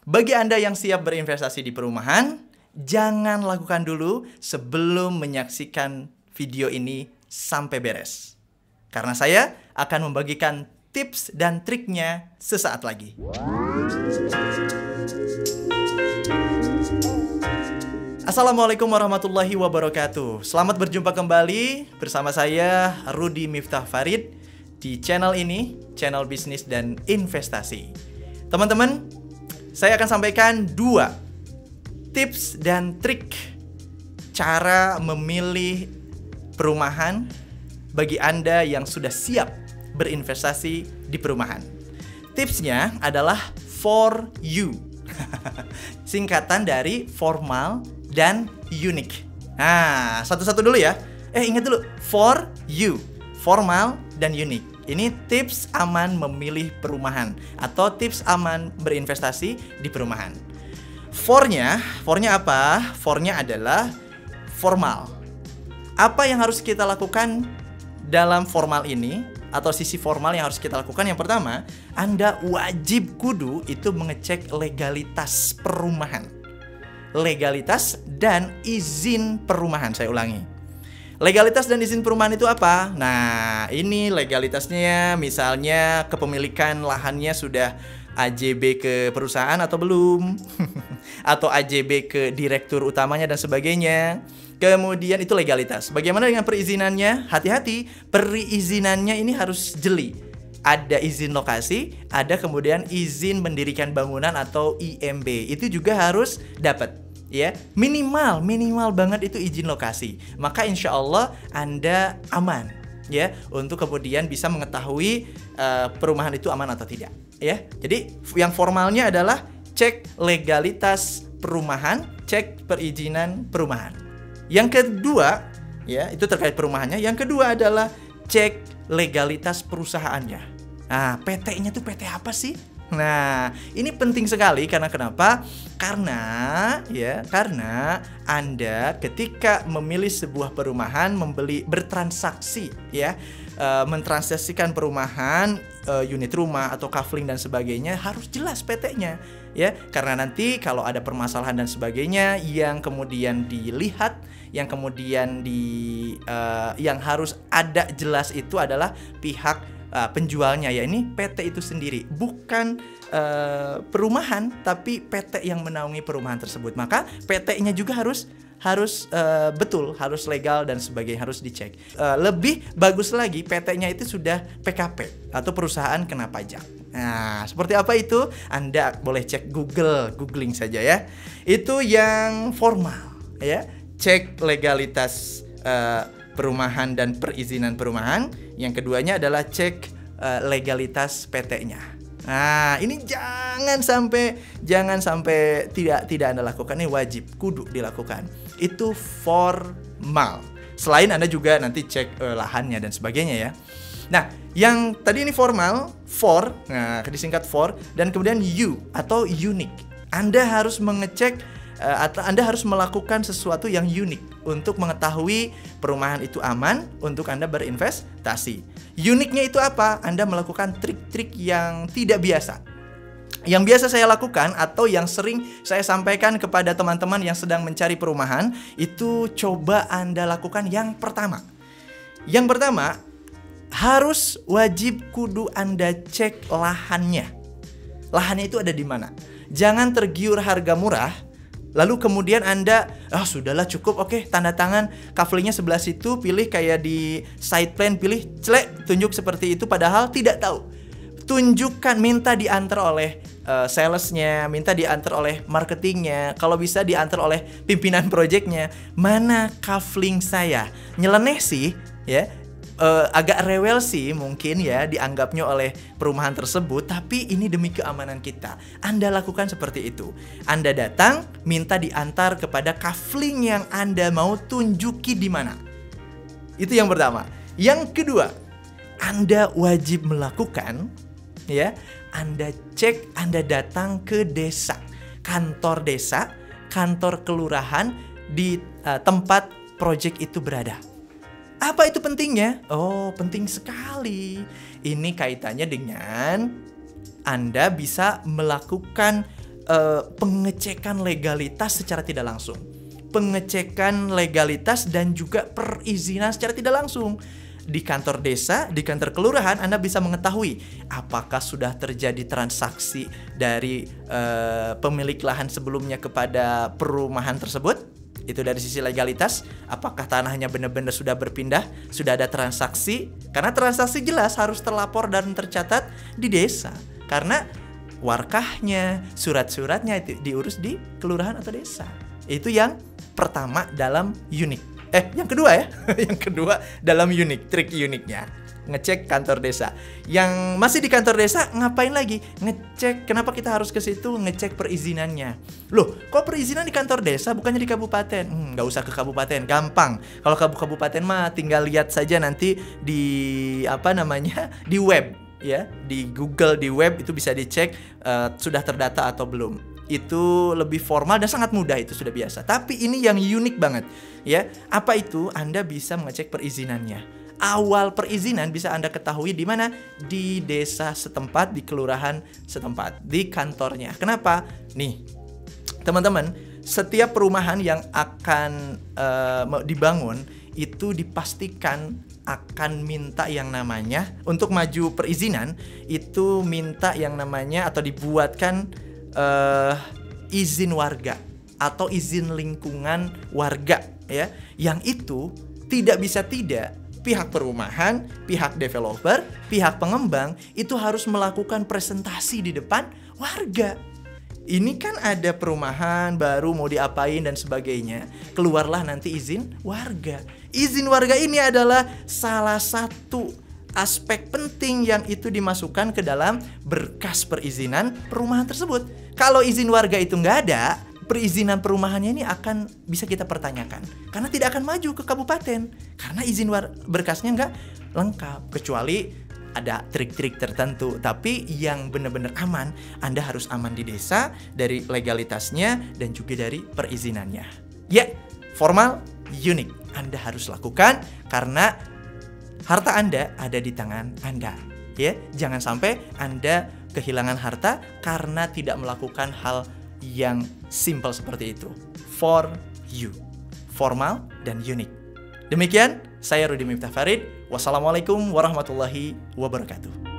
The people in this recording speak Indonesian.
Bagi Anda yang siap berinvestasi di perumahan, jangan lakukan dulu sebelum menyaksikan video ini sampai beres. Karena saya akan membagikan tips dan triknya sesaat lagi. Assalamualaikum warahmatullahi wabarakatuh. Selamat berjumpa kembali bersama saya Rudy Miftah Farid di channel ini, channel bisnis dan investasi. Teman-teman, saya akan sampaikan 2 tips dan trik cara memilih perumahan bagi Anda yang sudah siap berinvestasi di perumahan. Tipsnya adalah for you. Singkatan dari formal dan unik. Nah, satu-satu dulu ya. Ingat dulu, for you, formal dan unik. Ini tips aman memilih perumahan atau tips aman berinvestasi di perumahan. For-nya apa? For-nya adalah formal. Apa yang harus kita lakukan dalam formal ini atau sisi formal yang harus kita lakukan? Yang pertama, Anda wajib kudu itu mengecek legalitas perumahan. Legalitas dan izin perumahan, saya ulangi. Legalitas dan izin perumahan itu apa? Nah, ini legalitasnya misalnya kepemilikan lahannya sudah AJB ke perusahaan atau belum? Atau AJB ke direktur utamanya dan sebagainya. Kemudian itu legalitas. Bagaimana dengan perizinannya? Hati-hati, perizinannya ini harus jeli. Ada izin lokasi, ada kemudian izin mendirikan bangunan atau IMB. Itu juga harus dapat. Ya, minimal banget itu izin lokasi. Maka insya Allah Anda aman ya untuk kemudian bisa mengetahui perumahan itu aman atau tidak ya. Jadi yang formalnya adalah cek legalitas perumahan, cek perizinan perumahan. Yang kedua ya, itu terkait perumahannya. Yang kedua adalah cek legalitas perusahaannya. Nah, PT-nya tuh PT apa sih? Nah, ini penting sekali karena kenapa? Karena Anda ketika memilih sebuah perumahan, bertransaksi ya, mentransaksikan perumahan, unit rumah atau kafling dan sebagainya, harus jelas PT-nya ya. Karena nanti kalau ada permasalahan dan sebagainya yang kemudian dilihat, yang kemudian yang harus ada jelas itu adalah pihak penjualnya ya, ini PT itu sendiri, bukan perumahan tapi PT yang menaungi perumahan tersebut. Maka PT-nya juga harus betul, harus legal dan sebagainya, harus dicek. Lebih bagus lagi PT-nya itu sudah PKP atau perusahaan kena pajak. Nah, seperti apa itu? Anda boleh cek googling saja ya. Itu yang formal ya, cek legalitas perumahan dan perizinan perumahan. Yang keduanya adalah cek legalitas PT-nya. Nah, ini jangan sampai tidak Anda lakukan. Ini wajib, kudu dilakukan. Itu formal. Selain Anda juga nanti cek lahannya dan sebagainya ya. Nah, yang tadi ini formal, for, nah disingkat for, dan kemudian you atau unique. Anda harus mengecek atau Anda harus melakukan sesuatu yang unik untuk mengetahui perumahan itu aman untuk Anda berinvestasi. Uniknya itu apa? Anda melakukan trik-trik yang tidak biasa. Yang biasa saya lakukan atau yang sering saya sampaikan kepada teman-teman yang sedang mencari perumahan, itu coba Anda lakukan yang pertama. Yang pertama, harus wajib kudu Anda cek lahannya. Lahannya itu ada di mana? Jangan tergiur harga murah, lalu kemudian Anda, sudahlah cukup, oke, tanda tangan kaflingnya sebelah situ, pilih kayak di site plan, pilih tunjuk seperti itu, padahal tidak tahu. Tunjukkan, minta diantar oleh salesnya, minta diantar oleh marketingnya, kalau bisa diantar oleh pimpinan projectnya. Mana kafling saya? Nyeleneh sih, ya. Agak rewel sih mungkin ya dianggapnya oleh perumahan tersebut, tapi ini demi keamanan kita. Anda lakukan seperti itu. Anda datang, minta diantar kepada kafling yang Anda mau tunjuki di mana. Itu yang pertama. Yang kedua, Anda wajib melakukan ya, Anda cek, Anda datang ke desa, kantor kelurahan di tempat proyek itu berada. Apa itu pentingnya? Oh, penting sekali. Ini kaitannya dengan Anda bisa melakukan pengecekan legalitas secara tidak langsung. Pengecekan legalitas dan juga perizinan secara tidak langsung. Di kantor desa, di kantor kelurahan, Anda bisa mengetahui apakah sudah terjadi transaksi dari pemilik lahan sebelumnya kepada perumahan tersebut. Itu dari sisi legalitas, apakah tanahnya benar-benar sudah berpindah, sudah ada transaksi. Karena transaksi jelas harus terlapor dan tercatat di desa. Karena warkahnya, surat-suratnya itu diurus di kelurahan atau desa. Itu yang pertama dalam unik. Yang kedua ya. Yang kedua dalam unik, trik uniknya. Ngecek kantor desa. Yang masih di kantor desa ngapain lagi? Ngecek, kenapa kita harus ke situ? Ngecek perizinannya. Loh, kok perizinan di kantor desa bukannya di kabupaten? Nggak usah ke kabupaten, gampang. Kalau kabupaten mah tinggal lihat saja nanti di di web ya, di Google, di web itu bisa dicek sudah terdata atau belum. Itu lebih formal dan sangat mudah, itu sudah biasa. Tapi ini yang unik banget ya. Apa itu? Anda bisa mengecek perizinannya. Awal perizinan bisa Anda ketahui di mana? Di desa setempat, di kelurahan setempat, di kantornya. Kenapa? Nih, teman-teman, setiap perumahan yang akan dibangun itu dipastikan akan minta yang namanya, untuk maju perizinan itu minta yang namanya atau dibuatkan izin warga atau izin lingkungan warga ya. Yang itu tidak bisa tidak pihak perumahan, pihak developer, pihak pengembang itu harus melakukan presentasi di depan warga. Ini kan ada perumahan baru mau diapain dan sebagainya. Keluarlah nanti izin warga. Izin warga ini adalah salah satu aspek penting yang itu dimasukkan ke dalam berkas perizinan perumahan tersebut. Kalau izin warga itu nggak ada, perizinan perumahannya ini akan bisa kita pertanyakan. Karena tidak akan maju ke kabupaten. Karena izin berkasnya nggak lengkap. Kecuali ada trik-trik tertentu. Tapi yang benar-benar aman, Anda harus aman di desa dari legalitasnya dan juga dari perizinannya. Ya, formal, unik. Anda harus lakukan karena harta Anda ada di tangan Anda. Ya, jangan sampai Anda kehilangan harta karena tidak melakukan hal yang simple seperti itu. For you. Formal dan unik. Demikian, saya Rudi Miftah Farid. Wassalamualaikum warahmatullahi wabarakatuh.